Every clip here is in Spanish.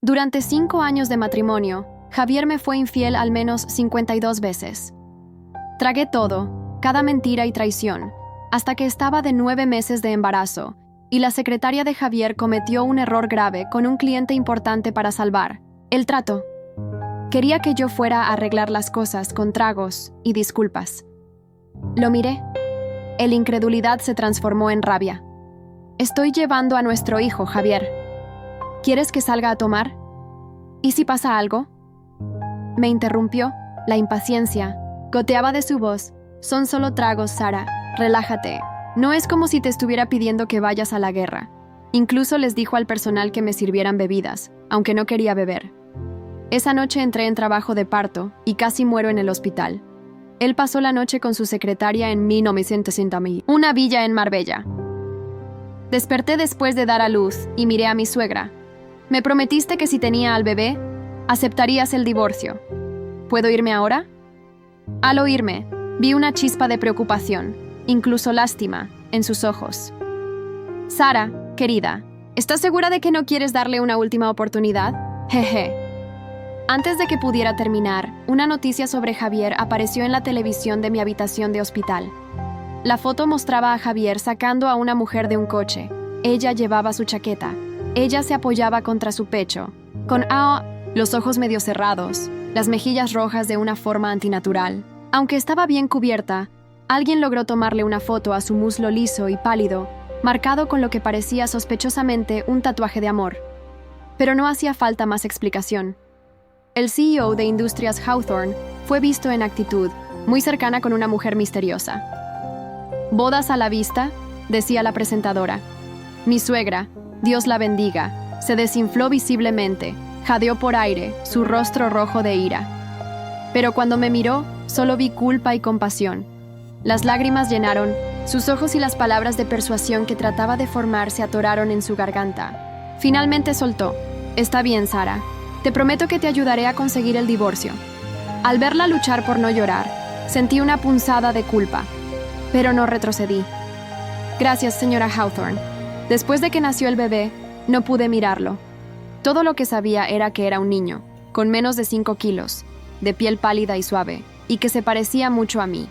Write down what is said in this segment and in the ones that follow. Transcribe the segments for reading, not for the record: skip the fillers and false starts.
Durante 5 años de matrimonio, Javier me fue infiel al menos 52 veces. Tragué todo, cada mentira y traición, hasta que estaba de 9 meses de embarazo, y la secretaria de Javier cometió un error grave con un cliente importante para salvar: el trato. Quería que yo fuera a arreglar las cosas con tragos y disculpas. Lo miré. La incredulidad se transformó en rabia. Estoy llevando a nuestro hijo, Javier. ¿Quieres que salga a tomar? ¿Y si pasa algo? Me interrumpió. La impaciencia goteaba de su voz. Son solo tragos, Sara. Relájate. No es como si te estuviera pidiendo que vayas a la guerra. Incluso les dijo al personal que me sirvieran bebidas, aunque no quería beber. Esa noche entré en trabajo de parto y casi muero en el hospital. Él pasó la noche con su secretaria en 1960, una villa en Marbella. Desperté después de dar a luz y miré a mi suegra. Me prometiste que si tenía al bebé, aceptarías el divorcio. ¿Puedo irme ahora? Al oírme, vi una chispa de preocupación, incluso lástima, en sus ojos. Sara, querida, ¿estás segura de que no quieres darle una última oportunidad? Jeje. Antes de que pudiera terminar, una noticia sobre Javier apareció en la televisión de mi habitación de hospital. La foto mostraba a Javier sacando a una mujer de un coche. Ella llevaba su chaqueta. Ella se apoyaba contra su pecho, con los ojos medio cerrados, las mejillas rojas de una forma antinatural. Aunque estaba bien cubierta, alguien logró tomarle una foto a su muslo liso y pálido, marcado con lo que parecía sospechosamente un tatuaje de amor. Pero no hacía falta más explicación. El CEO de Industrias Hawthorne fue visto en actitud, muy cercana con una mujer misteriosa. «Bodas a la vista», decía la presentadora. Mi suegra, Dios la bendiga, se desinfló visiblemente, jadeó por aire, su rostro rojo de ira. Pero cuando me miró, solo vi culpa y compasión. Las lágrimas llenaron sus ojos y las palabras de persuasión que trataba de formar se atoraron en su garganta. Finalmente soltó. «Está bien, Sara. Te prometo que te ayudaré a conseguir el divorcio». Al verla luchar por no llorar, sentí una punzada de culpa, pero no retrocedí. «Gracias, señora Hawthorne. Después de que nació el bebé, no pude mirarlo. Todo lo que sabía era que era un niño, con menos de 5 kilos, de piel pálida y suave, y que se parecía mucho a mí».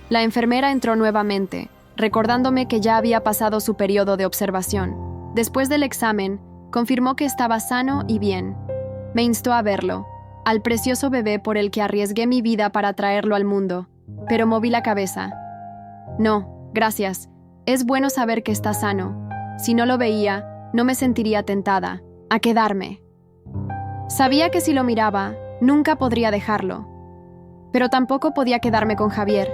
La enfermera entró nuevamente, recordándome que ya había pasado su periodo de observación. Después del examen, confirmó que estaba sano y bien. Me instó a verlo, al precioso bebé por el que arriesgué mi vida para traerlo al mundo, pero moví la cabeza. «No, gracias. Es bueno saber que está sano. Si no lo veía, no me sentiría tentada a quedarme». Sabía que si lo miraba, nunca podría dejarlo. Pero tampoco podía quedarme con Javier.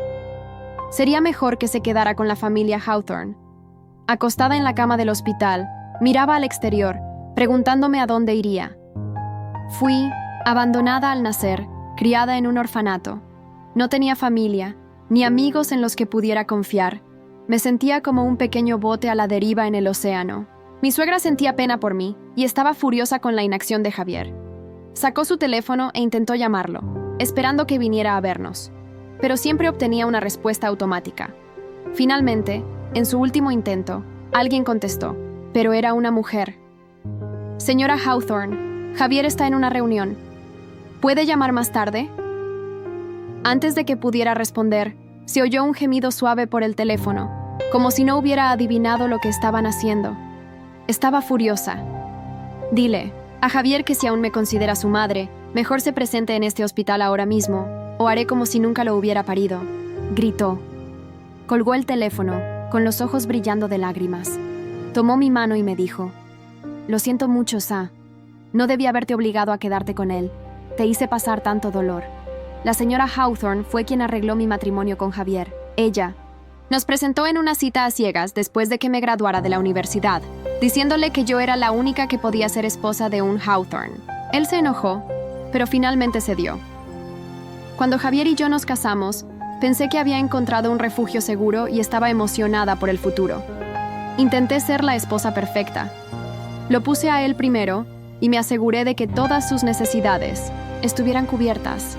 Sería mejor que se quedara con la familia Hawthorne. Acostada en la cama del hospital, miraba al exterior, preguntándome a dónde iría. Fui abandonada al nacer, criada en un orfanato. No tenía familia, ni amigos en los que pudiera confiar. Me sentía como un pequeño bote a la deriva en el océano. Mi suegra sentía pena por mí y estaba furiosa con la inacción de Javier. Sacó su teléfono e intentó llamarlo, esperando que viniera a vernos. Pero siempre obtenía una respuesta automática. Finalmente, en su último intento, alguien contestó, pero era una mujer. «Señora Hawthorne, Javier está en una reunión. ¿Puede llamar más tarde?» Antes de que pudiera responder, se oyó un gemido suave por el teléfono, como si no hubiera adivinado lo que estaban haciendo. Estaba furiosa. «Dile a Javier que si aún me considera su madre, mejor se presente en este hospital ahora mismo, o haré como si nunca lo hubiera parido», gritó. Colgó el teléfono, con los ojos brillando de lágrimas. Tomó mi mano y me dijo: «Lo siento mucho, Sa. No debí haberte obligado a quedarte con él. Te hice pasar tanto dolor. La señora Hawthorne fue quien arregló mi matrimonio con Javier. Ella nos presentó en una cita a ciegas después de que me graduara de la universidad, diciéndole que yo era la única que podía ser esposa de un Hawthorne. Él se enojó, pero finalmente cedió. Cuando Javier y yo nos casamos, pensé que había encontrado un refugio seguro y estaba emocionada por el futuro. Intenté ser la esposa perfecta. Lo puse a él primero y me aseguré de que todas sus necesidades estuvieran cubiertas.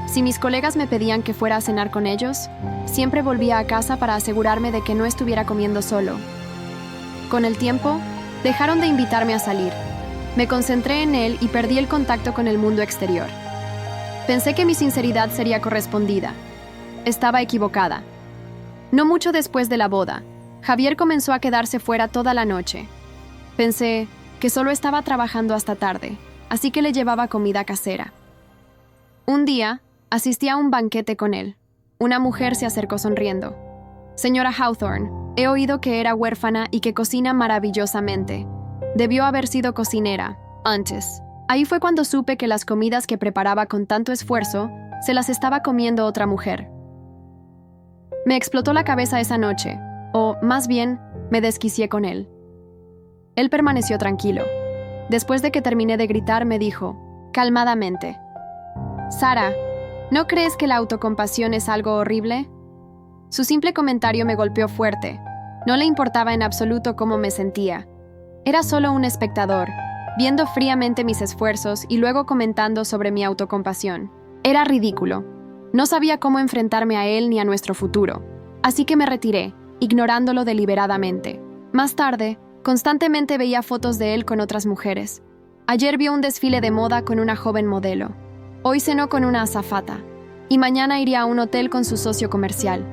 Si mis colegas me pedían que fuera a cenar con ellos, siempre volvía a casa para asegurarme de que no estuviera comiendo solo. Con el tiempo, dejaron de invitarme a salir. Me concentré en él y perdí el contacto con el mundo exterior. Pensé que mi sinceridad sería correspondida. Estaba equivocada. No mucho después de la boda, Javier comenzó a quedarse fuera toda la noche. Pensé que solo estaba trabajando hasta tarde, así que le llevaba comida casera. Un día, asistí a un banquete con él. Una mujer se acercó sonriendo. «Señora Hawthorne, he oído que era huérfana y que cocina maravillosamente. Debió haber sido cocinera antes». Ahí fue cuando supe que las comidas que preparaba con tanto esfuerzo se las estaba comiendo otra mujer. Me explotó la cabeza esa noche, o más bien, me desquicié con él. Él permaneció tranquilo. Después de que terminé de gritar, me dijo, calmadamente, «Sara, ¿no crees que la autocompasión es algo horrible?» Su simple comentario me golpeó fuerte. No le importaba en absoluto cómo me sentía. Era solo un espectador, viendo fríamente mis esfuerzos y luego comentando sobre mi autocompasión. Era ridículo. No sabía cómo enfrentarme a él ni a nuestro futuro, así que me retiré, ignorándolo deliberadamente. Más tarde, constantemente veía fotos de él con otras mujeres. Ayer vio un desfile de moda con una joven modelo. Hoy cenó con una azafata. Y mañana iría a un hotel con su socio comercial.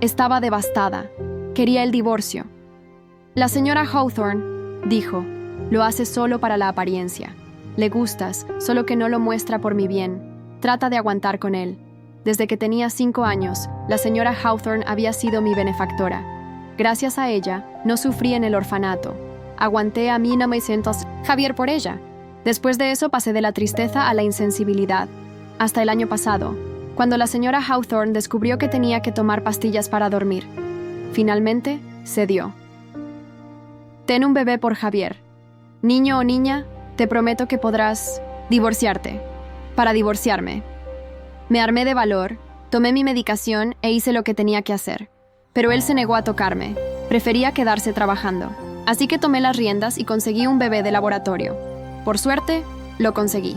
Estaba devastada. Quería el divorcio. La señora Hawthorne dijo, «Lo hace solo para la apariencia. Le gustas, solo que no lo muestra por mi bien. Trata de aguantar con él». Desde que tenía 5 años, la señora Hawthorne había sido mi benefactora. Gracias a ella, no sufrí en el orfanato. Aguanté a 1900 Javier por ella. Después de eso pasé de la tristeza a la insensibilidad. Hasta el año pasado, cuando la señora Hawthorne descubrió que tenía que tomar pastillas para dormir. Finalmente, cedió. Ten un bebé por Javier. Niño o niña, te prometo que podrás divorciarte. Para divorciarme. Me armé de valor, tomé mi medicación e hice lo que tenía que hacer. Pero él se negó a tocarme. Prefería quedarse trabajando. Así que tomé las riendas y conseguí un bebé de laboratorio. Por suerte, lo conseguí.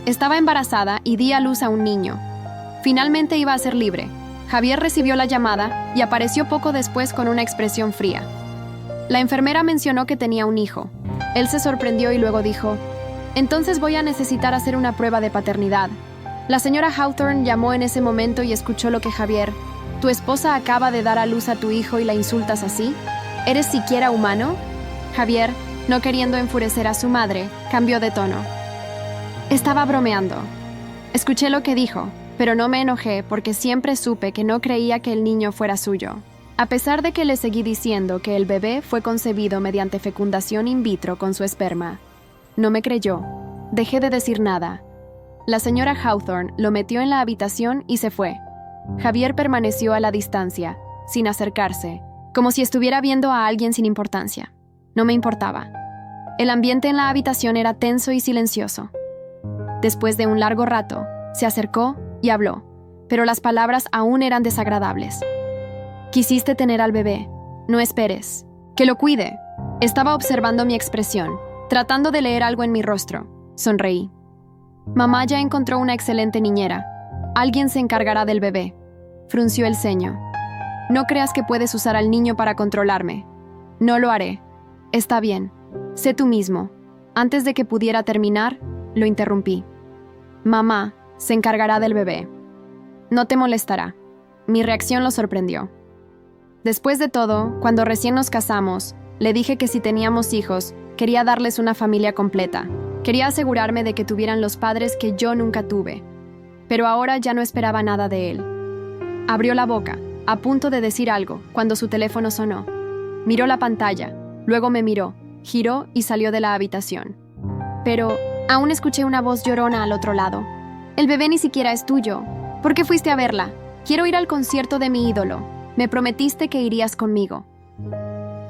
Estaba embarazada y di a luz a un niño. Finalmente iba a ser libre. Javier recibió la llamada y apareció poco después con una expresión fría. La enfermera mencionó que tenía un hijo. Él se sorprendió y luego dijo, «Entonces voy a necesitar hacer una prueba de paternidad». La señora Hawthorne llamó en ese momento y escuchó lo que Javier, «¿Tu esposa acaba de dar a luz a tu hijo y la insultas así? ¿Eres siquiera humano?» Javier, no queriendo enfurecer a su madre, cambió de tono. Estaba bromeando. Escuché lo que dijo, pero no me enojé porque siempre supe que no creía que el niño fuera suyo. A pesar de que le seguí diciendo que el bebé fue concebido mediante fecundación in vitro con su esperma. No me creyó. Dejé de decir nada. La señora Hawthorne lo metió en la habitación y se fue. Javier permaneció a la distancia, sin acercarse, como si estuviera viendo a alguien sin importancia. No me importaba. El ambiente en la habitación era tenso y silencioso. Después de un largo rato, se acercó y habló, pero las palabras aún eran desagradables. «Quisiste tener al bebé. No esperes. Que lo cuide». Estaba observando mi expresión, tratando de leer algo en mi rostro. Sonreí. «Mamá ya encontró una excelente niñera. Alguien se encargará del bebé». Frunció el ceño. «No creas que puedes usar al niño para controlarme». «No lo haré». «Está bien. Sé tú mismo». Antes de que pudiera terminar, lo interrumpí. «Mamá se encargará del bebé. No te molestará». Mi reacción lo sorprendió. Después de todo, cuando recién nos casamos, le dije que si teníamos hijos, quería darles una familia completa. Quería asegurarme de que tuvieran los padres que yo nunca tuve. Pero ahora ya no esperaba nada de él. Abrió la boca, a punto de decir algo, cuando su teléfono sonó. Miró la pantalla, luego me miró, giró y salió de la habitación. Pero aún escuché una voz llorona al otro lado. «El bebé ni siquiera es tuyo. ¿Por qué fuiste a verla? Quiero ir al concierto de mi ídolo. Me prometiste que irías conmigo».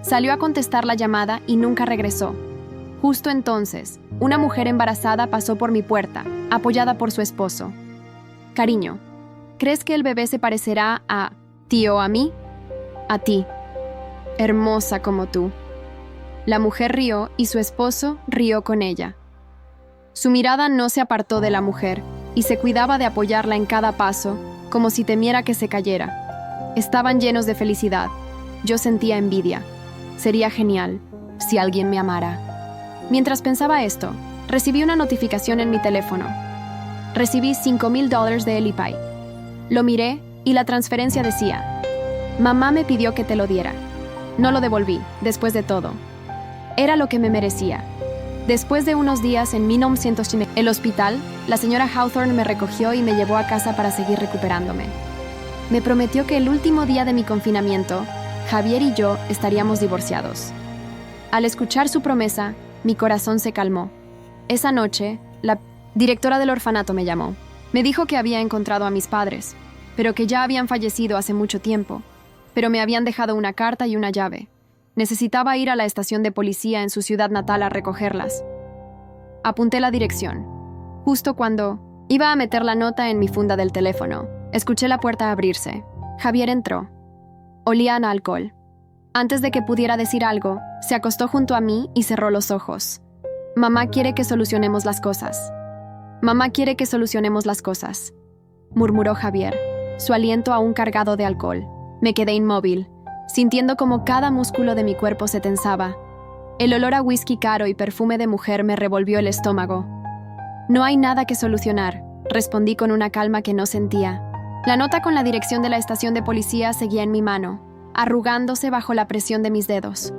Salió a contestar la llamada y nunca regresó. Justo entonces, una mujer embarazada pasó por mi puerta, apoyada por su esposo. «Cariño, ¿crees que el bebé se parecerá a ti o a mí?» «A ti. Hermosa como tú». La mujer rió y su esposo rió con ella. Su mirada no se apartó de la mujer y se cuidaba de apoyarla en cada paso, como si temiera que se cayera. Estaban llenos de felicidad. Yo sentía envidia. Sería genial si alguien me amara. Mientras pensaba esto, recibí una notificación en mi teléfono. Recibí $5,000 de Elipay. Lo miré y la transferencia decía: mamá me pidió que te lo diera. No lo devolví, después de todo. Era lo que me merecía. Después de unos días en 1900, el hospital, la señora Hawthorne me recogió y me llevó a casa para seguir recuperándome. Me prometió que el último día de mi confinamiento, Javier y yo estaríamos divorciados. Al escuchar su promesa, mi corazón se calmó. Esa noche, la directora del orfanato me llamó. Me dijo que había encontrado a mis padres, pero que ya habían fallecido hace mucho tiempo, pero me habían dejado una carta y una llave. Necesitaba ir a la estación de policía en su ciudad natal a recogerlas. Apunté la dirección. Justo cuando iba a meter la nota en mi funda del teléfono, escuché la puerta abrirse. Javier entró. Olían a alcohol. Antes de que pudiera decir algo, se acostó junto a mí y cerró los ojos. Mamá quiere que solucionemos las cosas. Mamá quiere que solucionemos las cosas, murmuró Javier, su aliento aún cargado de alcohol. Me quedé inmóvil, sintiendo como cada músculo de mi cuerpo se tensaba. El olor a whisky caro y perfume de mujer me revolvió el estómago. No hay nada que solucionar, respondí con una calma que no sentía. La nota con la dirección de la estación de policía seguía en mi mano, arrugándose bajo la presión de mis dedos.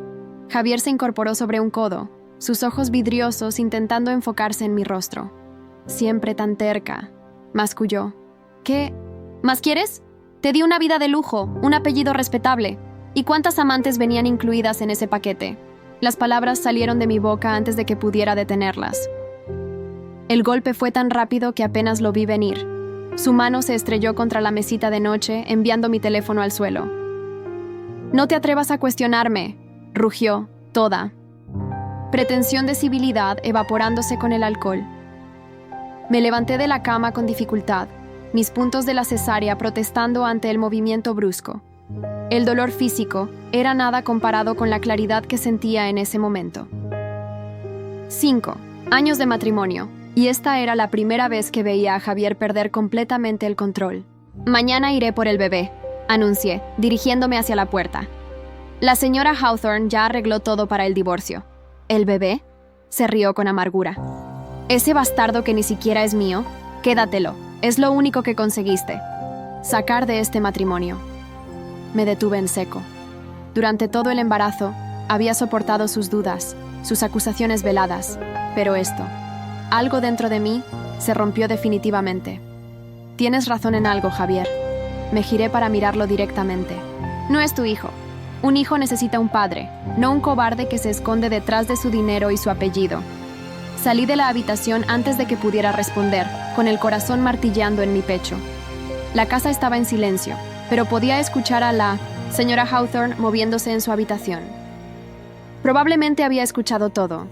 Javier se incorporó sobre un codo, sus ojos vidriosos intentando enfocarse en mi rostro. Siempre tan terca, masculló. ¿Qué? ¿Más quieres? Te di una vida de lujo, un apellido respetable. ¿Y cuántas amantes venían incluidas en ese paquete? Las palabras salieron de mi boca antes de que pudiera detenerlas. El golpe fue tan rápido que apenas lo vi venir. Su mano se estrelló contra la mesita de noche, enviando mi teléfono al suelo. «No te atrevas a cuestionarme», rugió, toda pretensión de civilidad evaporándose con el alcohol. Me levanté de la cama con dificultad, mis puntos de la cesárea protestando ante el movimiento brusco. El dolor físico era nada comparado con la claridad que sentía en ese momento. 5 años de matrimonio, y esta era la primera vez que veía a Javier perder completamente el control. «Mañana iré por el bebé», anuncié, dirigiéndome hacia la puerta. La señora Hawthorne ya arregló todo para el divorcio. ¿El bebé?, se rió con amargura. «Ese bastardo que ni siquiera es mío, quédatelo, es lo único que conseguiste. Sacar de este matrimonio». Me detuve en seco. Durante todo el embarazo, había soportado sus dudas, sus acusaciones veladas, pero esto, algo dentro de mí, se rompió definitivamente. «Tienes razón en algo, Javier». Me giré para mirarlo directamente. «No es tu hijo. Un hijo necesita un padre, no un cobarde que se esconde detrás de su dinero y su apellido». Salí de la habitación antes de que pudiera responder, con el corazón martilleando en mi pecho. La casa estaba en silencio, pero podía escuchar a la señora Hawthorne moviéndose en su habitación. Probablemente había escuchado todo.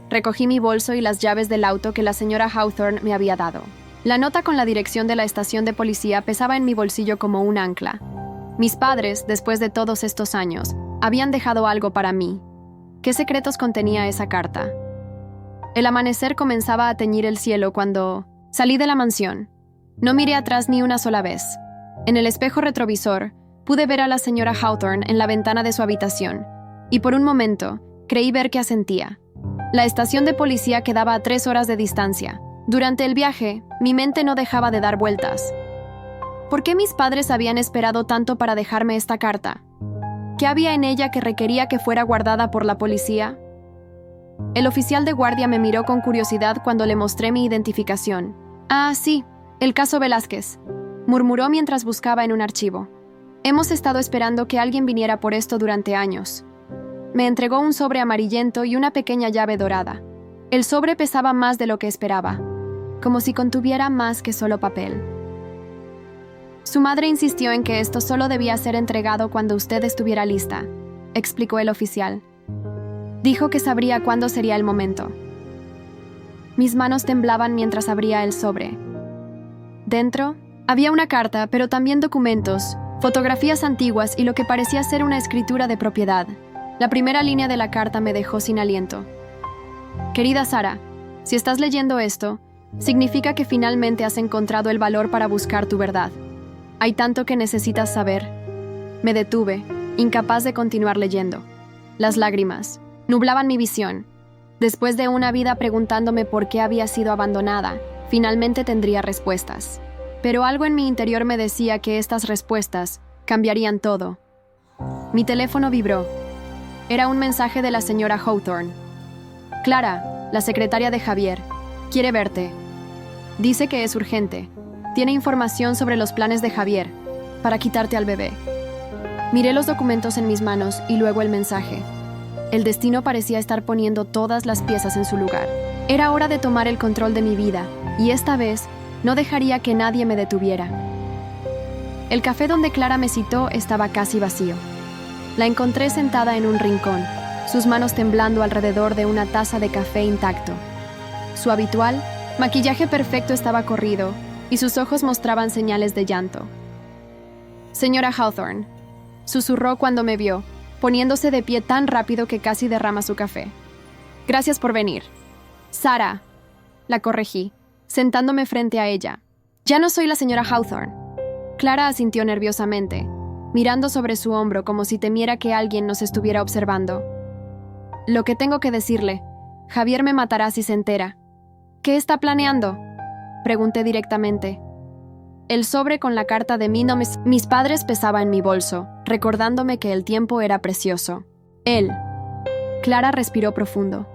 Recogí mi bolso y las llaves del auto que la señora Hawthorne me había dado. La nota con la dirección de la estación de policía pesaba en mi bolsillo como un ancla. Mis padres, después de todos estos años, habían dejado algo para mí. ¿Qué secretos contenía esa carta? El amanecer comenzaba a teñir el cielo cuando salí de la mansión. No miré atrás ni una sola vez. En el espejo retrovisor, pude ver a la señora Hawthorne en la ventana de su habitación, y por un momento, creí ver que asentía. La estación de policía quedaba a 3 horas de distancia. Durante el viaje, mi mente no dejaba de dar vueltas. ¿Por qué mis padres habían esperado tanto para dejarme esta carta? ¿Qué había en ella que requería que fuera guardada por la policía? El oficial de guardia me miró con curiosidad cuando le mostré mi identificación. «Ah, sí, el caso Velázquez», murmuró mientras buscaba en un archivo. «Hemos estado esperando que alguien viniera por esto durante años». Me entregó un sobre amarillento y una pequeña llave dorada. El sobre pesaba más de lo que esperaba, como si contuviera más que solo papel. «Su madre insistió en que esto solo debía ser entregado cuando usted estuviera lista», explicó el oficial. Dijo que sabría cuándo sería el momento. Mis manos temblaban mientras abría el sobre. Dentro había una carta, pero también documentos, fotografías antiguas y lo que parecía ser una escritura de propiedad. La primera línea de la carta me dejó sin aliento. «Querida Sara, si estás leyendo esto, significa que finalmente has encontrado el valor para buscar tu verdad. Hay tanto que necesitas saber». Me detuve, incapaz de continuar leyendo. Las lágrimas nublaban mi visión. Después de una vida preguntándome por qué había sido abandonada, finalmente tendría respuestas. Pero algo en mi interior me decía que estas respuestas cambiarían todo. Mi teléfono vibró. Era un mensaje de la señora Hawthorne. Clara, la secretaria de Javier, quiere verte. Dice que es urgente. Tiene información sobre los planes de Javier para quitarte al bebé. Miré los documentos en mis manos y luego el mensaje. El destino parecía estar poniendo todas las piezas en su lugar. Era hora de tomar el control de mi vida, y esta vez no dejaría que nadie me detuviera. El café donde Clara me citó estaba casi vacío. La encontré sentada en un rincón, sus manos temblando alrededor de una taza de café intacto. Su habitual maquillaje perfecto estaba corrido, y sus ojos mostraban señales de llanto. «Señora Hawthorne», susurró cuando me vio, poniéndose de pie tan rápido que casi derrama su café. «Gracias por venir». «Sara», la corregí, sentándome frente a ella. «Ya no soy la señora Hawthorne». Clara asintió nerviosamente, mirando sobre su hombro como si temiera que alguien nos estuviera observando. «Lo que tengo que decirle, Javier me matará si se entera». «¿Qué está planeando?», pregunté directamente. El sobre con la carta de mis padres pesaba en mi bolso, recordándome que el tiempo era precioso. Él. Clara respiró profundo.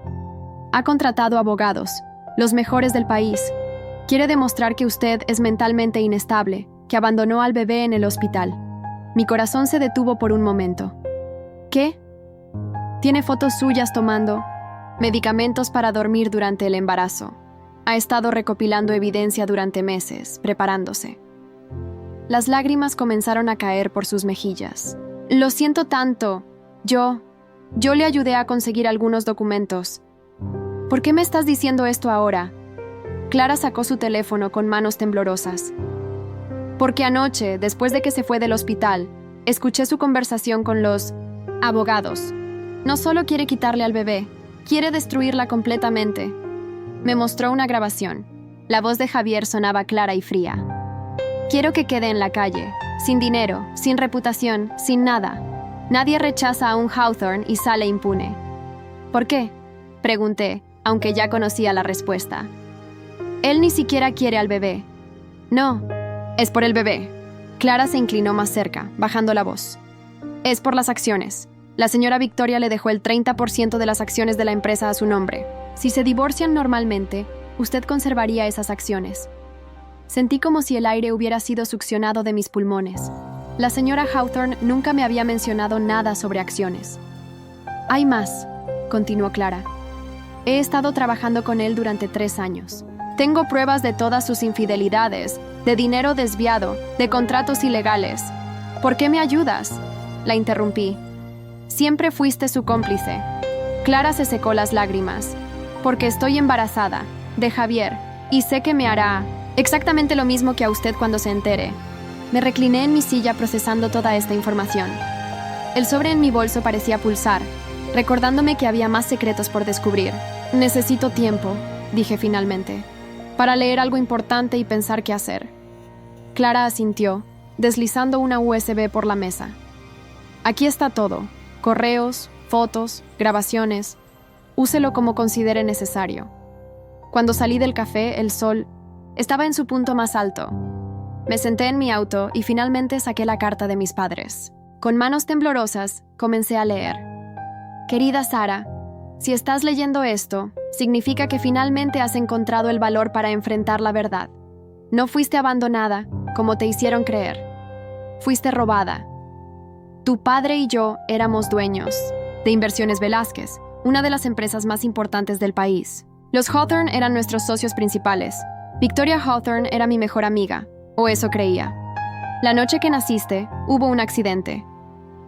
Ha contratado abogados, los mejores del país. Quiere demostrar que usted es mentalmente inestable, que abandonó al bebé en el hospital. Mi corazón se detuvo por un momento. ¿Qué? Tiene fotos suyas tomando medicamentos para dormir durante el embarazo. Ha estado recopilando evidencia durante meses, preparándose. Las lágrimas comenzaron a caer por sus mejillas. Lo siento tanto. Yo le ayudé a conseguir algunos documentos. ¿Por qué me estás diciendo esto ahora? Clara sacó su teléfono con manos temblorosas. Porque anoche, después de que se fue del hospital, escuché su conversación con los abogados. No solo quiere quitarle al bebé, quiere destruirla completamente. Me mostró una grabación. La voz de Javier sonaba clara y fría. Quiero que quede en la calle, sin dinero, sin reputación, sin nada. Nadie rechaza a un Hawthorne y sale impune. ¿Por qué?, pregunté, aunque ya conocía la respuesta. Él ni siquiera quiere al bebé. No, es por el bebé. Clara se inclinó más cerca, bajando la voz. Es por las acciones. La señora Victoria le dejó el 30% de las acciones de la empresa a su nombre. Si se divorcian normalmente, usted conservaría esas acciones. Sentí como si el aire hubiera sido succionado de mis pulmones. La señora Hawthorne nunca me había mencionado nada sobre acciones. Hay más, continuó Clara. He estado trabajando con él durante 3 años. Tengo pruebas de todas sus infidelidades, de dinero desviado, de contratos ilegales. ¿Por qué me ayudas?, la interrumpí. Siempre fuiste su cómplice. Clara se secó las lágrimas. Porque estoy embarazada, de Javier, y sé que me hará exactamente lo mismo que a usted cuando se entere. Me recliné en mi silla procesando toda esta información. El sobre en mi bolso parecía pulsar, recordándome que había más secretos por descubrir. Necesito tiempo, dije finalmente, para leer algo importante y pensar qué hacer. Clara asintió, deslizando una USB por la mesa. Aquí está todo, correos, fotos, grabaciones. Úselo como considere necesario. Cuando salí del café, el sol estaba en su punto más alto. Me senté en mi auto y finalmente saqué la carta de mis padres. Con manos temblorosas, comencé a leer. Querida Sara, si estás leyendo esto, significa que finalmente has encontrado el valor para enfrentar la verdad. No fuiste abandonada, como te hicieron creer. Fuiste robada. Tu padre y yo éramos dueños de Inversiones Velázquez, una de las empresas más importantes del país. Los Hawthorne eran nuestros socios principales. Victoria Hawthorne era mi mejor amiga, o eso creía. La noche que naciste, hubo un accidente.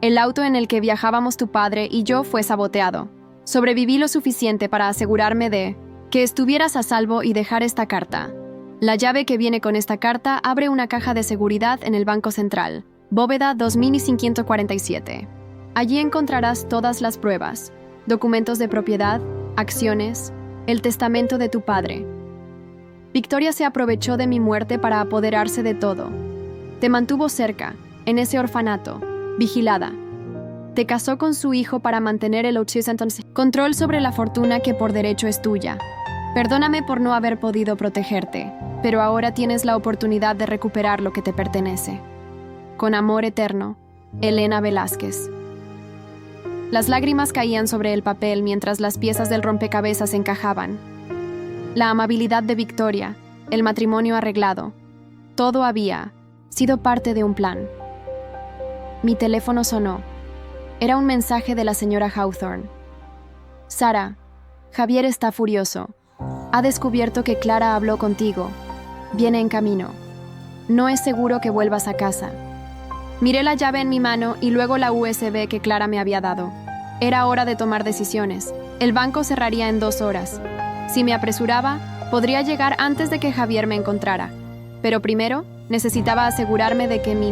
El auto en el que viajábamos tu padre y yo fue saboteado. Sobreviví lo suficiente para asegurarme de que estuvieras a salvo y dejar esta carta. La llave que viene con esta carta abre una caja de seguridad en el Banco Central, bóveda 2547. Allí encontrarás todas las pruebas, documentos de propiedad, acciones, el testamento de tu padre. Victoria se aprovechó de mi muerte para apoderarse de todo. Te mantuvo cerca, en ese orfanato, vigilada. Te casó con su hijo para mantener el control sobre la fortuna que por derecho es tuya. Perdóname por no haber podido protegerte, pero ahora tienes la oportunidad de recuperar lo que te pertenece. Con amor eterno, Elena Velázquez. Las lágrimas caían sobre el papel mientras las piezas del rompecabezas encajaban. La amabilidad de Victoria, el matrimonio arreglado, todo había sido parte de un plan. Mi teléfono sonó. Era un mensaje de la señora Hawthorne. Sara, Javier está furioso. Ha descubierto que Clara habló contigo. Viene en camino. No es seguro que vuelvas a casa. Miré la llave en mi mano y luego la USB que Clara me había dado. Era hora de tomar decisiones. El banco cerraría en 2 horas. Si me apresuraba, podría llegar antes de que Javier me encontrara. Pero primero, necesitaba asegurarme de que mi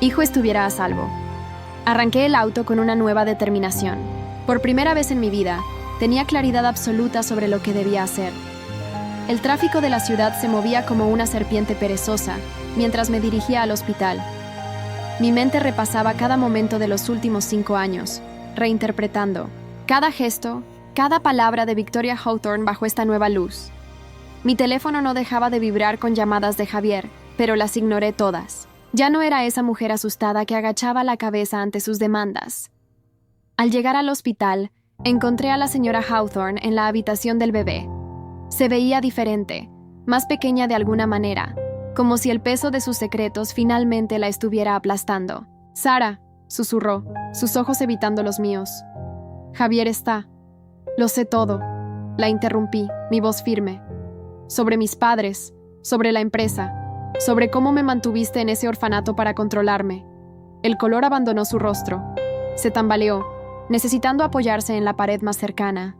hijo estuviera a salvo. Arranqué el auto con una nueva determinación. Por primera vez en mi vida, tenía claridad absoluta sobre lo que debía hacer. El tráfico de la ciudad se movía como una serpiente perezosa mientras me dirigía al hospital. Mi mente repasaba cada momento de los últimos 5 años, reinterpretando cada gesto, cada palabra de Victoria Hawthorne bajo esta nueva luz. Mi teléfono no dejaba de vibrar con llamadas de Javier, pero las ignoré todas. Ya no era esa mujer asustada que agachaba la cabeza ante sus demandas. Al llegar al hospital, encontré a la señora Hawthorne en la habitación del bebé. Se veía diferente, más pequeña de alguna manera, como si el peso de sus secretos finalmente la estuviera aplastando. «Sara», susurró, sus ojos evitando los míos. «Javier está. Lo sé todo». La interrumpí, mi voz firme. Sobre mis padres, sobre la empresa, sobre cómo me mantuviste en ese orfanato para controlarme. El color abandonó su rostro. Se tambaleó, necesitando apoyarse en la pared más cercana.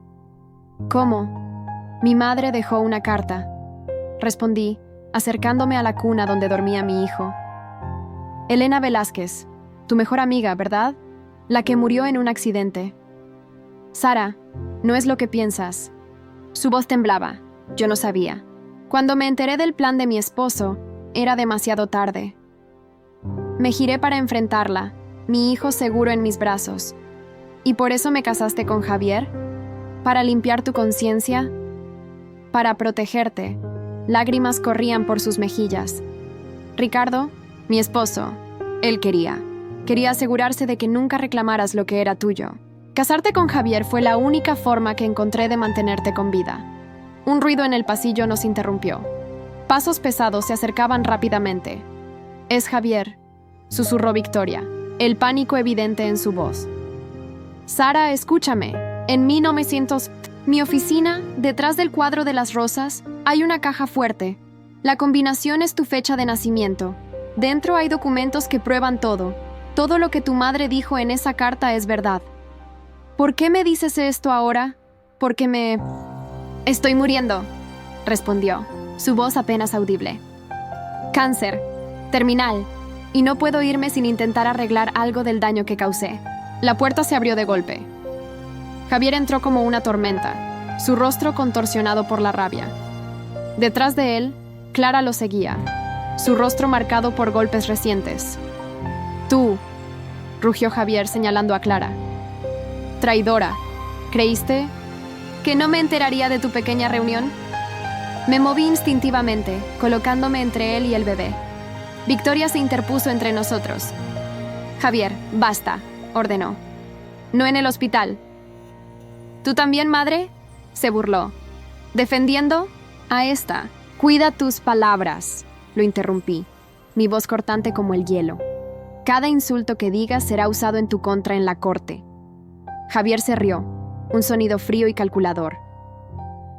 «¿Cómo?» «Mi madre dejó una carta», respondí, acercándome a la cuna donde dormía mi hijo. «Elena Velázquez, tu mejor amiga, ¿verdad? La que murió en un accidente». «Sara, no es lo que piensas». Su voz temblaba. Yo no sabía. Cuando me enteré del plan de mi esposo, era demasiado tarde. Me giré para enfrentarla, mi hijo seguro en mis brazos. ¿Y por eso me casaste con Javier? ¿Para limpiar tu conciencia? Para protegerte. Lágrimas corrían por sus mejillas. Ricardo, mi esposo, él quería asegurarse de que nunca reclamaras lo que era tuyo. Casarte con Javier fue la única forma que encontré de mantenerte con vida. Un ruido en el pasillo nos interrumpió. Pasos pesados se acercaban rápidamente. «Es Javier», susurró Victoria, el pánico evidente en su voz. «Sara, escúchame. En 1900, mi oficina, detrás del cuadro de las rosas, hay una caja fuerte. La combinación es tu fecha de nacimiento. Dentro hay documentos que prueban todo. Todo lo que tu madre dijo en esa carta es verdad». «¿Por qué me dices esto ahora?» «Porque Estoy muriendo», respondió, su voz apenas audible. «Cáncer. Terminal. Y no puedo irme sin intentar arreglar algo del daño que causé». La puerta se abrió de golpe. Javier entró como una tormenta, su rostro contorsionado por la rabia. Detrás de él, Clara lo seguía, su rostro marcado por golpes recientes. «Tú», rugió Javier señalando a Clara. «Traidora. ¿Creíste que no me enteraría de tu pequeña reunión?» Me moví instintivamente, colocándome entre él y el bebé. Victoria se interpuso entre nosotros. «Javier, basta», ordenó. «No en el hospital». «¿Tú también, madre?», se burló. «¿Defendiendo a esta?» «Cuida tus palabras», lo interrumpí, mi voz cortante como el hielo. «Cada insulto que digas será usado en tu contra en la corte». Javier se rió, un sonido frío y calculador.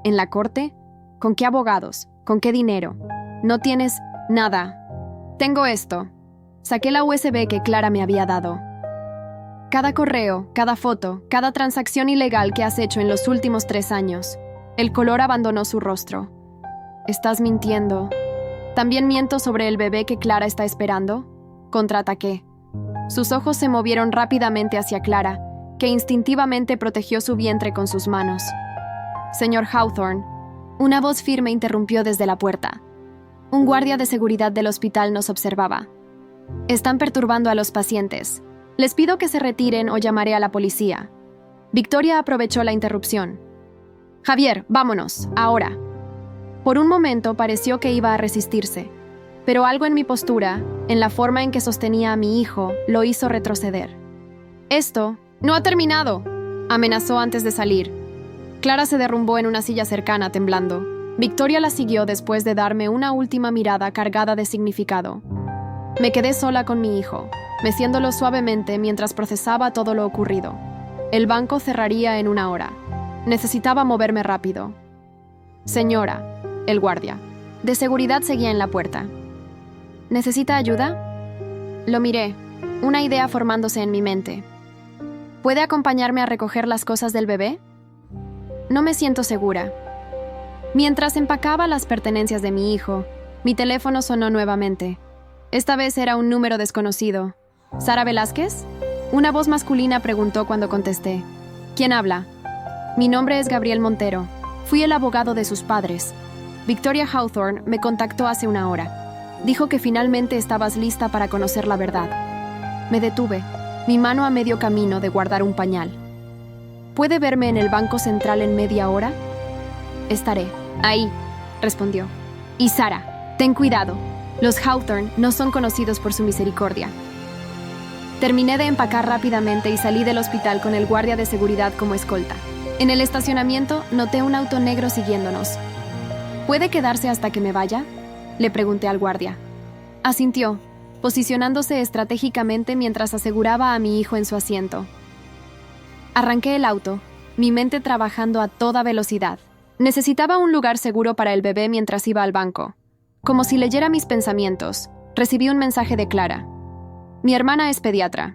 «¿En la corte? ¿Con qué abogados? ¿Con qué dinero? No tienes nada». «Tengo esto». Saqué la USB que Clara me había dado. «Cada correo, cada foto, cada transacción ilegal que has hecho en los últimos 3 años». El color abandonó su rostro. «Estás mintiendo». «¿También miento sobre el bebé que Clara está esperando?», contraataqué. Sus ojos se movieron rápidamente hacia Clara, que instintivamente protegió su vientre con sus manos. «Señor Hawthorne», una voz firme interrumpió desde la puerta. Un guardia de seguridad del hospital nos observaba. «Están perturbando a los pacientes. Les pido que se retiren o llamaré a la policía. Victoria aprovechó la interrupción. Javier, vámonos, ahora. Por un momento pareció que iba a resistirse, pero algo en mi postura, en la forma en que sostenía a mi hijo, lo hizo retroceder. Esto no ha terminado, amenazó antes de salir. Clara se derrumbó en una silla cercana, temblando. Victoria la siguió después de darme una última mirada cargada de significado. Me quedé sola con mi hijo, meciéndolo suavemente mientras procesaba todo lo ocurrido. El banco cerraría en 1 hora. Necesitaba moverme rápido. Señora, el guardia de seguridad seguía en la puerta. ¿Necesita ayuda? Lo miré, una idea formándose en mi mente. ¿Puede acompañarme a recoger las cosas del bebé? No me siento segura. Mientras empacaba las pertenencias de mi hijo, mi teléfono sonó nuevamente. Esta vez era un número desconocido. ¿Sara Velázquez? Una voz masculina preguntó cuando contesté. ¿Quién habla? Mi nombre es Gabriel Montero. Fui el abogado de sus padres. Victoria Hawthorne me contactó hace 1 hora. Dijo que finalmente estabas lista para conocer la verdad. Me detuve, mi mano a medio camino de guardar un pañal. ¿Puede verme en el Banco Central en media hora? Estaré. Ahí, respondió. Y Sara, ten cuidado. Los Hawthorne no son conocidos por su misericordia. Terminé de empacar rápidamente y salí del hospital con el guardia de seguridad como escolta. En el estacionamiento noté un auto negro siguiéndonos. ¿Puede quedarse hasta que me vaya?, le pregunté al guardia. Asintió, posicionándose estratégicamente mientras aseguraba a mi hijo en su asiento. Arranqué el auto, mi mente trabajando a toda velocidad. Necesitaba un lugar seguro para el bebé mientras iba al banco. Como si leyera mis pensamientos, recibí un mensaje de Clara. Mi hermana es pediatra.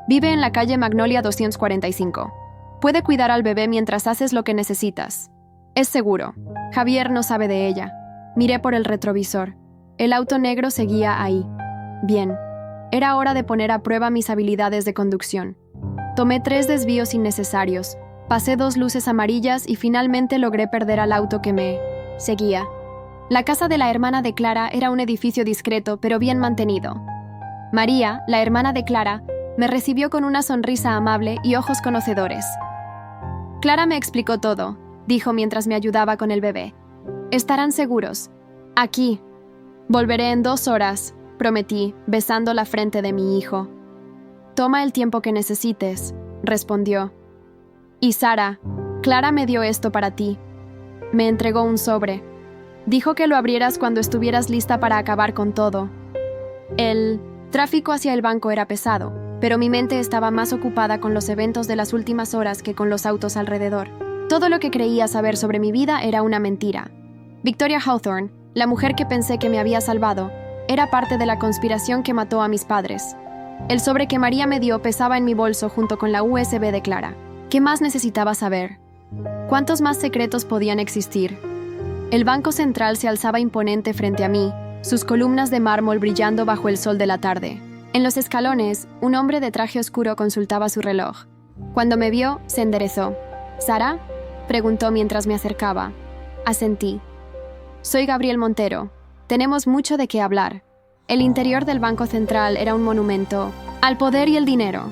Vive en la calle Magnolia 245. Puede cuidar al bebé mientras haces lo que necesitas. Es seguro. Javier no sabe de ella. Miré por el retrovisor. El auto negro seguía ahí. Bien. Era hora de poner a prueba mis habilidades de conducción. Tomé 3 desvíos innecesarios. Pasé 2 luces amarillas y finalmente logré perder al auto que me seguía. La casa de la hermana de Clara era un edificio discreto pero bien mantenido. María, la hermana de Clara, me recibió con una sonrisa amable y ojos conocedores. Clara me explicó todo, dijo mientras me ayudaba con el bebé. Estarán seguros. Aquí. Volveré en 2 horas, prometí, besando la frente de mi hijo. Toma el tiempo que necesites, respondió. Y Sara, Clara me dio esto para ti. Me entregó un sobre. Dijo que lo abrieras cuando estuvieras lista para acabar con todo. El tráfico hacia el banco era pesado, pero mi mente estaba más ocupada con los eventos de las últimas horas que con los autos alrededor. Todo lo que creía saber sobre mi vida era una mentira. Victoria Hawthorne, la mujer que pensé que me había salvado, era parte de la conspiración que mató a mis padres. El sobre que María me dio pesaba en mi bolso junto con la USB de Clara. ¿Qué más necesitaba saber? ¿Cuántos más secretos podían existir? El Banco Central se alzaba imponente frente a mí, sus columnas de mármol brillando bajo el sol de la tarde. En los escalones, un hombre de traje oscuro consultaba su reloj. Cuando me vio, se enderezó. ¿Sara?, preguntó mientras me acercaba. Asentí. Soy Gabriel Montero. Tenemos mucho de qué hablar. El interior del Banco Central era un monumento al poder y el dinero.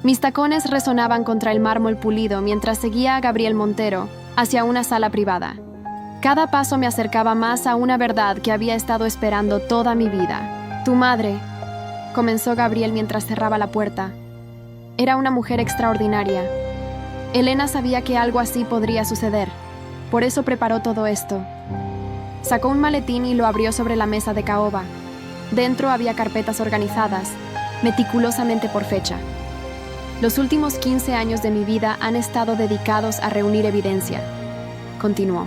Mis tacones resonaban contra el mármol pulido mientras seguía a Gabriel Montero hacia una sala privada. Cada paso me acercaba más a una verdad que había estado esperando toda mi vida. Tu madre, comenzó Gabriel mientras cerraba la puerta. Era una mujer extraordinaria. Elena sabía que algo así podría suceder. Por eso preparó todo esto. Sacó un maletín y lo abrió sobre la mesa de caoba. Dentro había carpetas organizadas, meticulosamente por fecha. Los últimos 15 años de mi vida han estado dedicados a reunir evidencia. Continuó.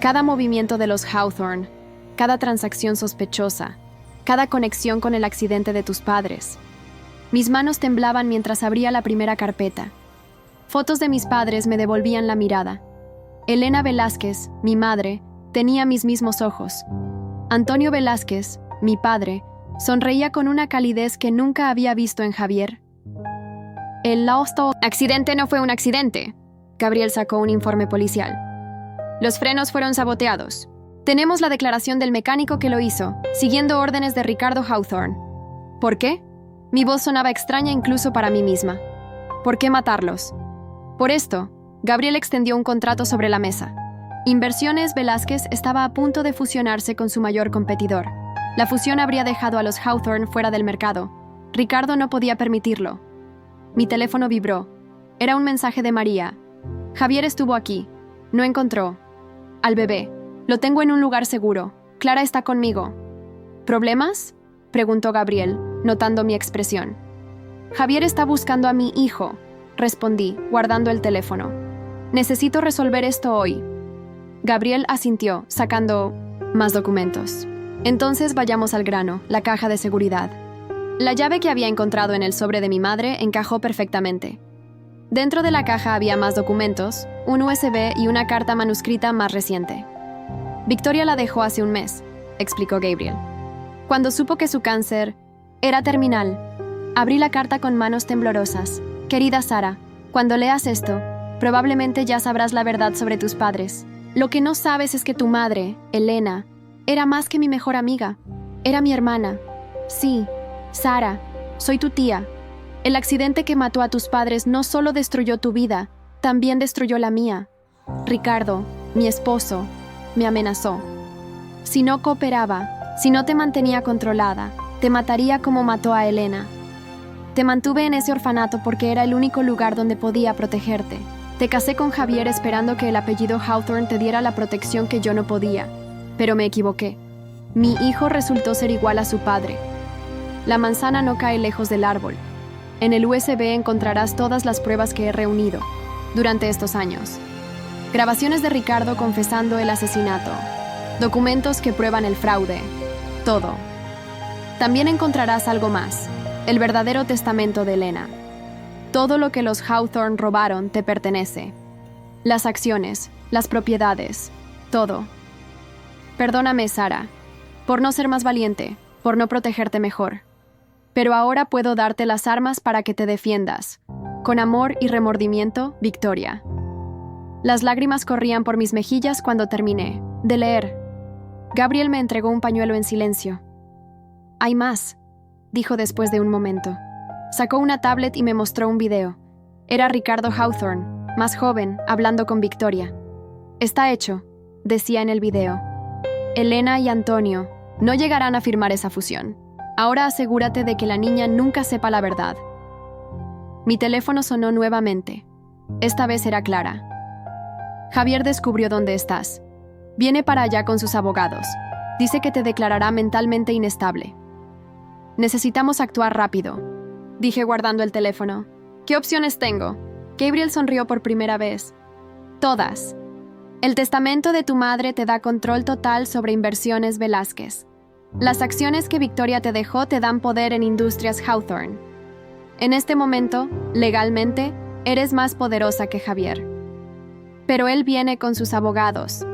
Cada movimiento de los Hawthorne, cada transacción sospechosa, cada conexión con el accidente de tus padres. Mis manos temblaban mientras abría la primera carpeta. Fotos de mis padres me devolvían la mirada. Elena Velázquez, mi madre, tenía mis mismos ojos. Antonio Velázquez, mi padre, sonreía con una calidez que nunca había visto en Javier. El accidente no fue un accidente. Gabriel sacó un informe policial. Los frenos fueron saboteados. Tenemos la declaración del mecánico que lo hizo, siguiendo órdenes de Ricardo Hawthorne. ¿Por qué? Mi voz sonaba extraña incluso para mí misma. ¿Por qué matarlos? Por esto, Gabriel extendió un contrato sobre la mesa. Inversiones Velázquez estaba a punto de fusionarse con su mayor competidor. La fusión habría dejado a los Hawthorne fuera del mercado. Ricardo no podía permitirlo. Mi teléfono vibró. Era un mensaje de María. Javier estuvo aquí. No encontró al bebé. Lo tengo en un lugar seguro. Clara está conmigo. ¿Problemas?, preguntó Gabriel, notando mi expresión. Javier está buscando a mi hijo, respondí, guardando el teléfono. Necesito resolver esto hoy. Gabriel asintió, sacando más documentos. Entonces vayamos al grano, la caja de seguridad. La llave que había encontrado en el sobre de mi madre encajó perfectamente. Dentro de la caja había más documentos, un USB y una carta manuscrita más reciente. Victoria la dejó hace un mes, explicó Gabriel. Cuando supo que su cáncer era terminal, abrí la carta con manos temblorosas. Querida Sara, cuando leas esto, probablemente ya sabrás la verdad sobre tus padres. Lo que no sabes es que tu madre, Elena, era más que mi mejor amiga. Era mi hermana. Sí, Sara, soy tu tía. El accidente que mató a tus padres no solo destruyó tu vida, también destruyó la mía. Ricardo, mi esposo, me amenazó. Si no cooperaba, si no te mantenía controlada, te mataría como mató a Elena. Te mantuve en ese orfanato porque era el único lugar donde podía protegerte. Te casé con Javier esperando que el apellido Hawthorne te diera la protección que yo no podía, pero me equivoqué. Mi hijo resultó ser igual a su padre. La manzana no cae lejos del árbol. En el USB encontrarás todas las pruebas que he reunido durante estos años. Grabaciones de Ricardo confesando el asesinato. Documentos que prueban el fraude. Todo. También encontrarás algo más. El verdadero testamento de Elena. Todo lo que los Hawthorne robaron te pertenece. Las acciones, las propiedades, todo. Perdóname, Sara, por no ser más valiente, por no protegerte mejor. Pero ahora puedo darte las armas para que te defiendas. Con amor y remordimiento, Victoria. Las lágrimas corrían por mis mejillas cuando terminé de leer. Gabriel me entregó un pañuelo en silencio. Hay más, dijo después de un momento. Sacó una tablet y me mostró un video. Era Ricardo Hawthorne, más joven, hablando con Victoria. Está hecho, decía en el video. Elena y Antonio no llegarán a firmar esa fusión. Ahora asegúrate de que la niña nunca sepa la verdad. Mi teléfono sonó nuevamente. Esta vez era Clara. Javier descubrió dónde estás. Viene para allá con sus abogados. Dice que te declarará mentalmente inestable. Necesitamos actuar rápido, dije guardando el teléfono. ¿Qué opciones tengo? Gabriel sonrió por primera vez. Todas. El testamento de tu madre te da control total sobre Inversiones Velázquez. Las acciones que Victoria te dejó te dan poder en Industrias Hawthorne. En este momento, legalmente, eres más poderosa que Javier. Pero él viene con sus abogados.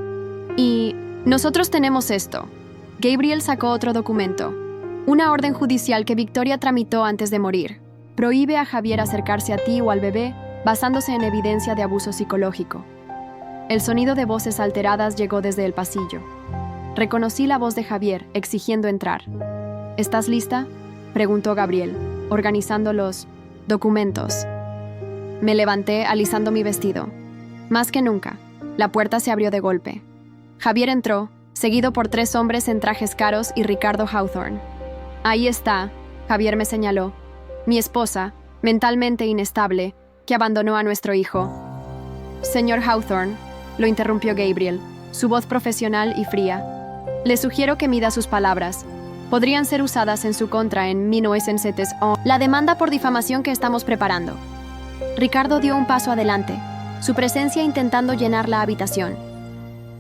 Y nosotros tenemos esto. Gabriel sacó otro documento. Una orden judicial que Victoria tramitó antes de morir. Prohíbe a Javier acercarse a ti o al bebé basándose en evidencia de abuso psicológico. El sonido de voces alteradas llegó desde el pasillo. Reconocí la voz de Javier exigiendo entrar. ¿Estás lista?, preguntó Gabriel, organizando los documentos. Me levanté alisando mi vestido. Más que nunca, la puerta se abrió de golpe. Javier entró, seguido por 3 hombres en trajes caros y Ricardo Hawthorne. Ahí está, Javier me señaló, mi esposa, mentalmente inestable, que abandonó a nuestro hijo. Señor Hawthorne, lo interrumpió Gabriel, su voz profesional y fría. Le sugiero que mida sus palabras. Podrían ser usadas en su contra en 1971 o la demanda por difamación que estamos preparando. Ricardo dio un paso adelante, su presencia intentando llenar la habitación.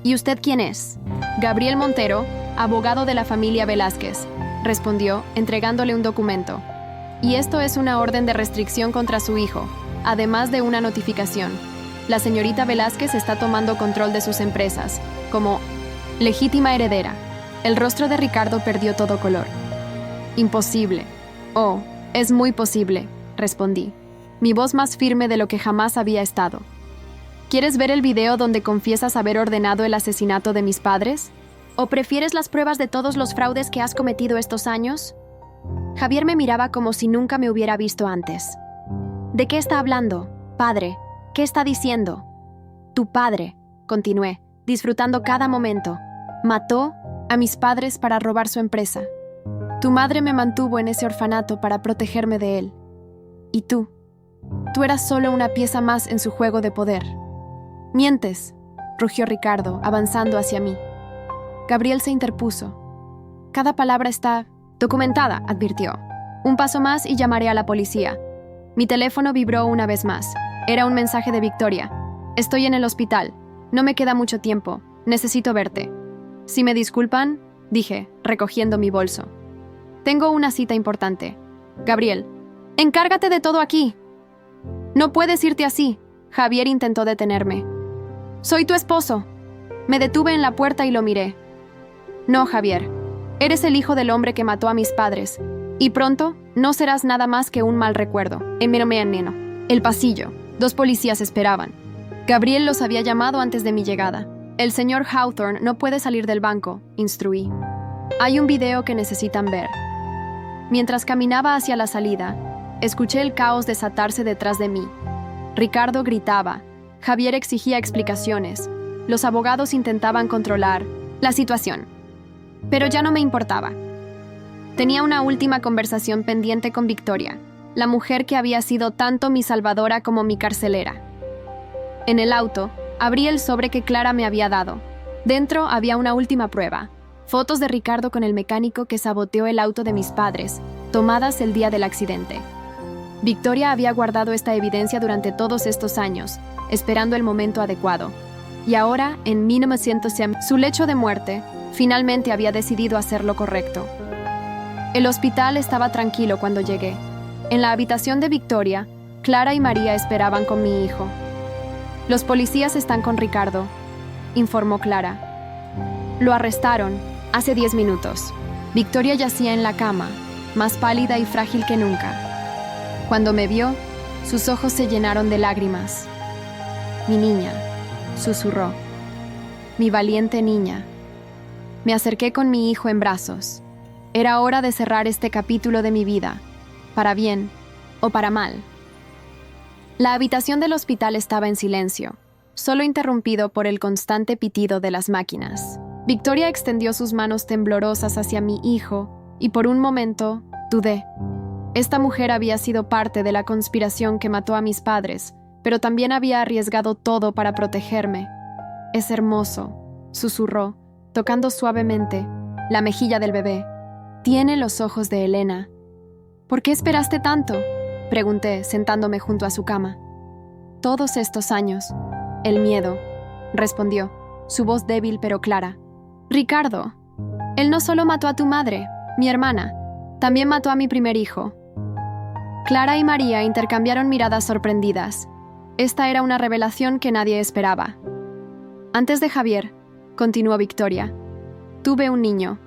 ¿Y usted quién es? Gabriel Montero, abogado de la familia Velázquez, respondió, entregándole un documento. Y esto es una orden de restricción contra su hijo, además de una notificación. La señorita Velázquez está tomando control de sus empresas, como legítima heredera. El rostro de Ricardo perdió todo color. Imposible. Oh, es muy posible, respondí, mi voz más firme de lo que jamás había estado. ¿Quieres ver el video donde confiesas haber ordenado el asesinato de mis padres? ¿O prefieres las pruebas de todos los fraudes que has cometido estos años? Javier me miraba como si nunca me hubiera visto antes. ¿De qué está hablando, padre? ¿Qué está diciendo? Tu padre, continué, disfrutando cada momento, mató a mis padres para robar su empresa. Tu madre me mantuvo en ese orfanato para protegerme de él. Y tú eras solo una pieza más en su juego de poder. Mientes, rugió Ricardo, avanzando hacia mí. Gabriel se interpuso. Cada palabra está documentada, advirtió. Un paso más y llamaré a la policía. Mi teléfono vibró una vez más. Era un mensaje de Victoria. Estoy en el hospital. No me queda mucho tiempo. Necesito verte. Si me disculpan, dije, recogiendo mi bolso. Tengo una cita importante. Gabriel, encárgate de todo aquí. No puedes irte así. Javier intentó detenerme. Soy tu esposo. Me detuve en la puerta y lo miré. No, Javier. Eres el hijo del hombre que mató a mis padres. Y pronto no serás nada más que un mal recuerdo. El pasillo. 2 policías esperaban. Gabriel los había llamado antes de mi llegada. El señor Hawthorne no puede salir del banco, instruí. Hay un video que necesitan ver. Mientras caminaba hacia la salida, escuché el caos desatarse detrás de mí. Ricardo gritaba. Javier exigía explicaciones. Los abogados intentaban controlar la situación. Pero ya no me importaba. Tenía una última conversación pendiente con Victoria, la mujer que había sido tanto mi salvadora como mi carcelera. En el auto, abrí el sobre que Clara me había dado. Dentro había una última prueba. Fotos de Ricardo con el mecánico que saboteó el auto de mis padres, tomadas el día del accidente. Victoria había guardado esta evidencia durante todos estos años, esperando el momento adecuado. Y ahora, en 1900, su lecho de muerte, finalmente había decidido hacer lo correcto. El hospital estaba tranquilo cuando llegué. En la habitación de Victoria, Clara y María esperaban con mi hijo. Los policías están con Ricardo, informó Clara. Lo arrestaron hace 10 minutos. Victoria yacía en la cama, más pálida y frágil que nunca. Cuando me vio, sus ojos se llenaron de lágrimas. Mi niña, susurró. Mi valiente niña. Me acerqué con mi hijo en brazos. Era hora de cerrar este capítulo de mi vida, para bien o para mal. La habitación del hospital estaba en silencio, solo interrumpido por el constante pitido de las máquinas. Victoria extendió sus manos temblorosas hacia mi hijo y por un momento dudé. Esta mujer había sido parte de la conspiración que mató a mis padres, pero también había arriesgado todo para protegerme. Es hermoso, susurró, tocando suavemente la mejilla del bebé. Tiene los ojos de Elena. ¿Por qué esperaste tanto?, pregunté, sentándome junto a su cama. Todos estos años. El miedo, respondió, su voz débil pero clara. Ricardo, él no solo mató a tu madre, mi hermana, también mató a mi primer hijo. Clara y María intercambiaron miradas sorprendidas. Esta era una revelación que nadie esperaba. Antes de Javier, continuó Victoria, tuve un niño.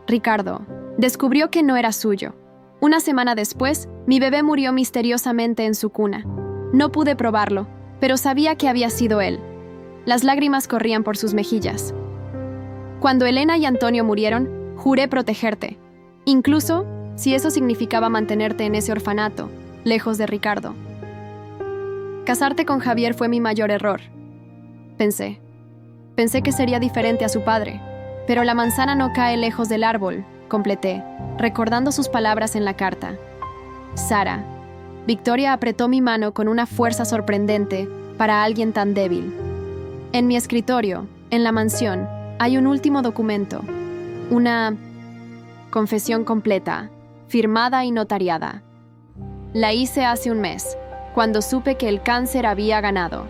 Ricardo descubrió que no era suyo. Una semana después, mi bebé murió misteriosamente en su cuna. No pude probarlo, pero sabía que había sido él. Las lágrimas corrían por sus mejillas. Cuando Elena y Antonio murieron, juré protegerte, incluso si eso significaba mantenerte en ese orfanato, lejos de Ricardo. Casarte con Javier fue mi mayor error. Pensé que sería diferente a su padre, pero la manzana no cae lejos del árbol, completé, recordando sus palabras en la carta. Sara. Victoria apretó mi mano con una fuerza sorprendente para alguien tan débil. En mi escritorio, en la mansión, hay un último documento. Una confesión completa, firmada y notariada. La hice hace un mes, cuando supe que el cáncer había ganado.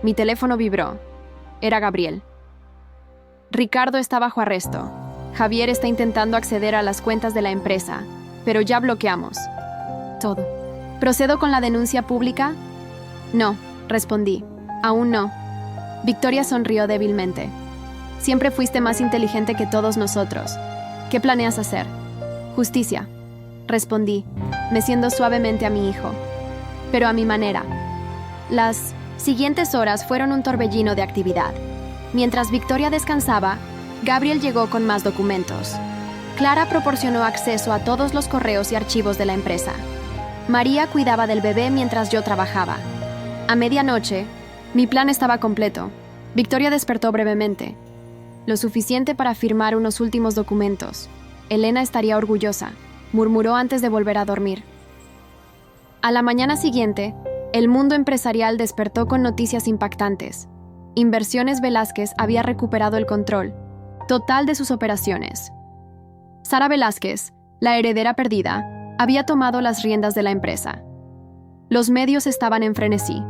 Mi teléfono vibró. Era Gabriel. Ricardo está bajo arresto. Javier está intentando acceder a las cuentas de la empresa, pero ya bloqueamos todo. ¿Procedo con la denuncia pública? No, respondí. Aún no. Victoria sonrió débilmente. Siempre fuiste más inteligente que todos nosotros. ¿Qué planeas hacer? Justicia, respondí, meciendo suavemente a mi hijo. Pero a mi manera. Las siguientes horas fueron un torbellino de actividad. Mientras Victoria descansaba, Gabriel llegó con más documentos. Clara proporcionó acceso a todos los correos y archivos de la empresa. María cuidaba del bebé mientras yo trabajaba. A medianoche, mi plan estaba completo. Victoria despertó brevemente. Lo suficiente para firmar unos últimos documentos. Elena estaría orgullosa, murmuró antes de volver a dormir. A la mañana siguiente, el mundo empresarial despertó con noticias impactantes. Inversiones Velázquez había recuperado el control total de sus operaciones. Sara Velázquez, la heredera perdida, había tomado las riendas de la empresa. Los medios estaban en frenesí.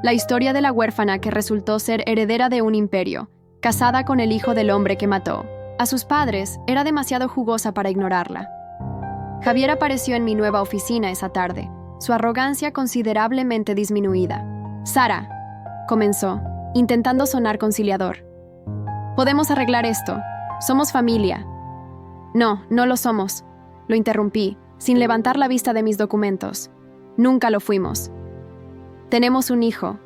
La historia de la huérfana que resultó ser heredera de un imperio, casada con el hijo del hombre que mató a sus padres, era demasiado jugosa para ignorarla. Javier apareció en mi nueva oficina esa tarde, su arrogancia considerablemente disminuida. «Sara», comenzó, intentando sonar conciliador. «Podemos arreglar esto. Somos familia». «No, no lo somos», lo interrumpí, sin levantar la vista de mis documentos. «Nunca lo fuimos. Tenemos un hijo.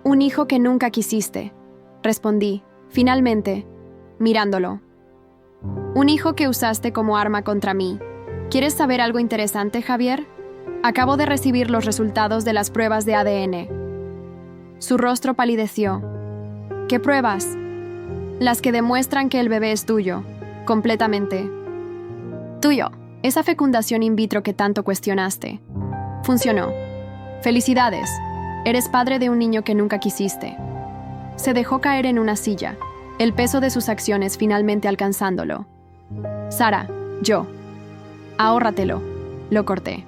Un hijo que nunca quisiste», respondí, finalmente, mirándolo. «Un hijo que usaste como arma contra mí. ¿Quieres saber algo interesante, Javier? Acabo de recibir los resultados de las pruebas de ADN». Su rostro palideció. «¿Qué pruebas?» «Las que demuestran que el bebé es tuyo, completamente. Tuyo. Esa fecundación in vitro que tanto cuestionaste. Funcionó. Felicidades. Eres padre de un niño que nunca quisiste». Se dejó caer en una silla, el peso de sus acciones finalmente alcanzándolo. «Sara, yo. Ahórratelo», lo corté.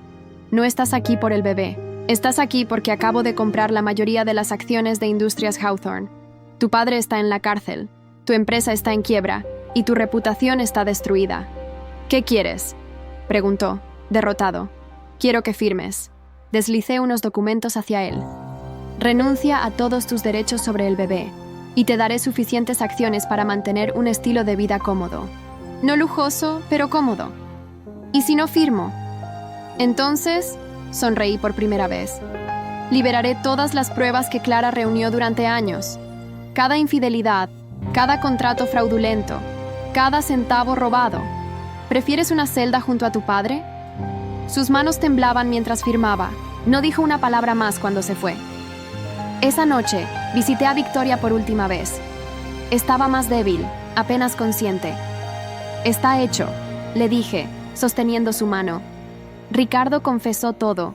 «No estás aquí por el bebé. Estás aquí porque acabo de comprar la mayoría de las acciones de Industrias Hawthorne. Tu padre está en la cárcel, tu empresa está en quiebra y tu reputación está destruida. ¿Qué quieres?», preguntó, derrotado. «Quiero que firmes». Deslicé unos documentos hacia él. «Renuncia a todos tus derechos sobre el bebé y te daré suficientes acciones para mantener un estilo de vida cómodo. No lujoso, pero cómodo. ¿Y si no firmo?». Entonces, sonreí por primera vez. «Liberaré todas las pruebas que Clara reunió durante años. Cada infidelidad, cada contrato fraudulento, cada centavo robado. ¿Prefieres una celda junto a tu padre?». Sus manos temblaban mientras firmaba. No dijo una palabra más cuando se fue. Esa noche, visité a Victoria por última vez. Estaba más débil, apenas consciente. «Está hecho», le dije, sosteniendo su mano. Ricardo confesó todo.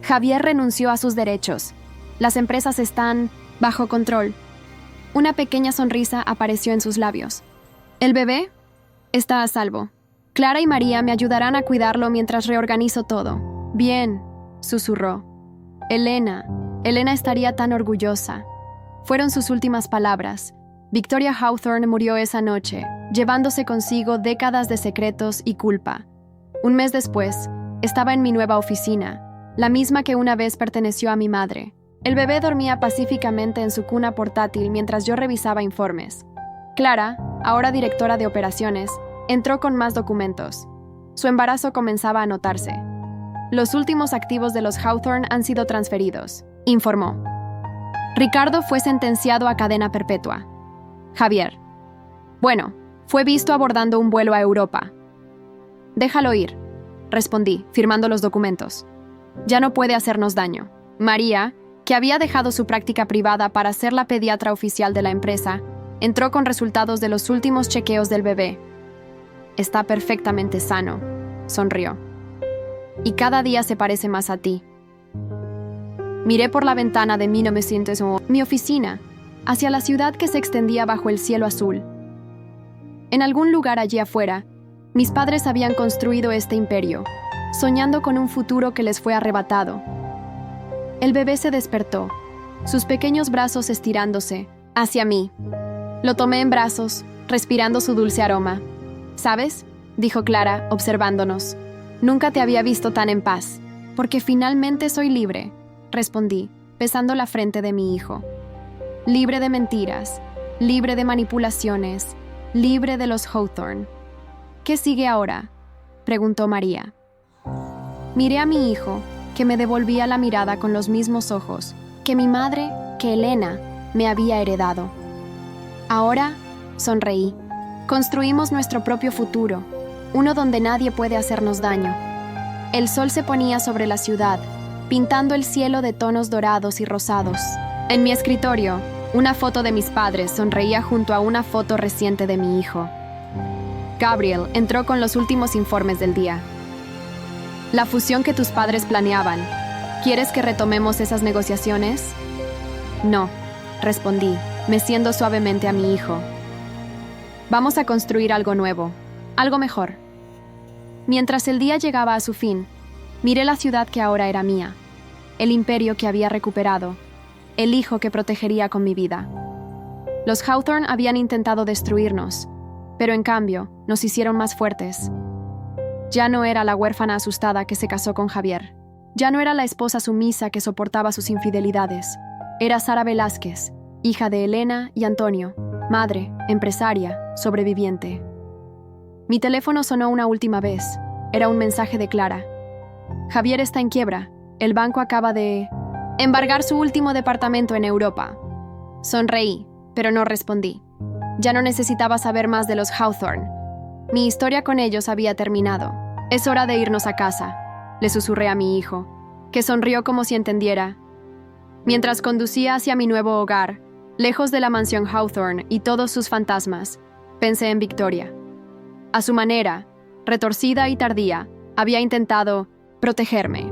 Javier renunció a sus derechos. Las empresas están bajo control. Una pequeña sonrisa apareció en sus labios. «El bebé está a salvo. Clara y María me ayudarán a cuidarlo mientras reorganizo todo». «Bien», susurró. Elena estaría tan orgullosa». Fueron sus últimas palabras. Victoria Hawthorne murió esa noche, llevándose consigo décadas de secretos y culpa. Un mes después, estaba en mi nueva oficina, la misma que una vez perteneció a mi madre. El bebé dormía pacíficamente en su cuna portátil mientras yo revisaba informes. Clara, ahora directora de operaciones, entró con más documentos. Su embarazo comenzaba a notarse. «Los últimos activos de los Hawthorne han sido transferidos», informó. «Ricardo fue sentenciado a cadena perpetua». Javier. «Bueno, fue visto abordando un vuelo a Europa». «Déjalo ir», respondí, firmando los documentos. «Ya no puede hacernos daño». María, que había dejado su práctica privada para ser la pediatra oficial de la empresa, entró con resultados de los últimos chequeos del bebé. «Está perfectamente sano», sonrió. «Y cada día se parece más a ti». Miré por la ventana de 1901, mi oficina, hacia la ciudad que se extendía bajo el cielo azul. En algún lugar allí afuera, mis padres habían construido este imperio, soñando con un futuro que les fue arrebatado. El bebé se despertó, sus pequeños brazos estirándose hacia mí. Lo tomé en brazos, respirando su dulce aroma. «¿Sabes?», dijo Clara, observándonos. «Nunca te había visto tan en paz». «Porque finalmente soy libre», respondí, besando la frente de mi hijo. «Libre de mentiras, libre de manipulaciones, libre de los Hawthorne». «¿Qué sigue ahora?», preguntó María. Miré a mi hijo, que me devolvía la mirada con los mismos ojos que mi madre, que Elena, me había heredado. Ahora, sonreí. Construimos nuestro propio futuro, uno donde nadie puede hacernos daño. El sol se ponía sobre la ciudad, pintando el cielo de tonos dorados y rosados. En mi escritorio, una foto de mis padres sonreía junto a una foto reciente de mi hijo. Gabriel entró con los últimos informes del día. La fusión que tus padres planeaban. ¿Quieres que retomemos esas negociaciones? No, respondí, meciendo suavemente a mi hijo. Vamos a construir algo nuevo, algo mejor. Mientras el día llegaba a su fin, miré la ciudad que ahora era mía, el imperio que había recuperado, el hijo que protegería con mi vida. Los Hawthorne habían intentado destruirnos, pero en cambio nos hicieron más fuertes. Ya no era la huérfana asustada que se casó con Javier. Ya no era la esposa sumisa que soportaba sus infidelidades. Era Sara Velázquez, hija de Elena y Antonio, madre, empresaria, sobreviviente. Mi teléfono sonó una última vez. Era un mensaje de Clara. Javier está en quiebra. El banco acaba de embargar su último departamento en Europa. Sonreí, pero no respondí. Ya no necesitaba saber más de los Hawthorne. Mi historia con ellos había terminado. Es hora de irnos a casa, le susurré a mi hijo, que sonrió como si entendiera. Mientras conducía hacia mi nuevo hogar, lejos de la mansión Hawthorne y todos sus fantasmas, pensé en Victoria. A su manera, retorcida y tardía, había intentado protegerme.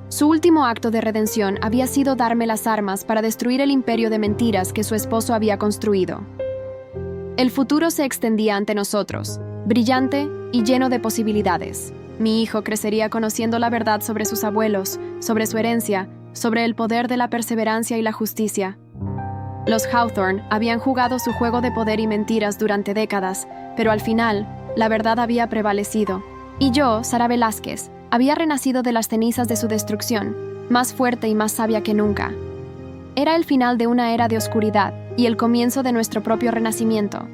Su último acto de redención había sido darme las armas para destruir el imperio de mentiras que su esposo había construido. El futuro se extendía ante nosotros, brillante y lleno de posibilidades. Mi hijo crecería conociendo la verdad sobre sus abuelos, sobre su herencia, sobre el poder de la perseverancia y la justicia. Los Hawthorne habían jugado su juego de poder y mentiras durante décadas, pero al final, la verdad había prevalecido. Y yo, Sara Velázquez, había renacido de las cenizas de su destrucción, más fuerte y más sabia que nunca. Era el final de una era de oscuridad y el comienzo de nuestro propio renacimiento.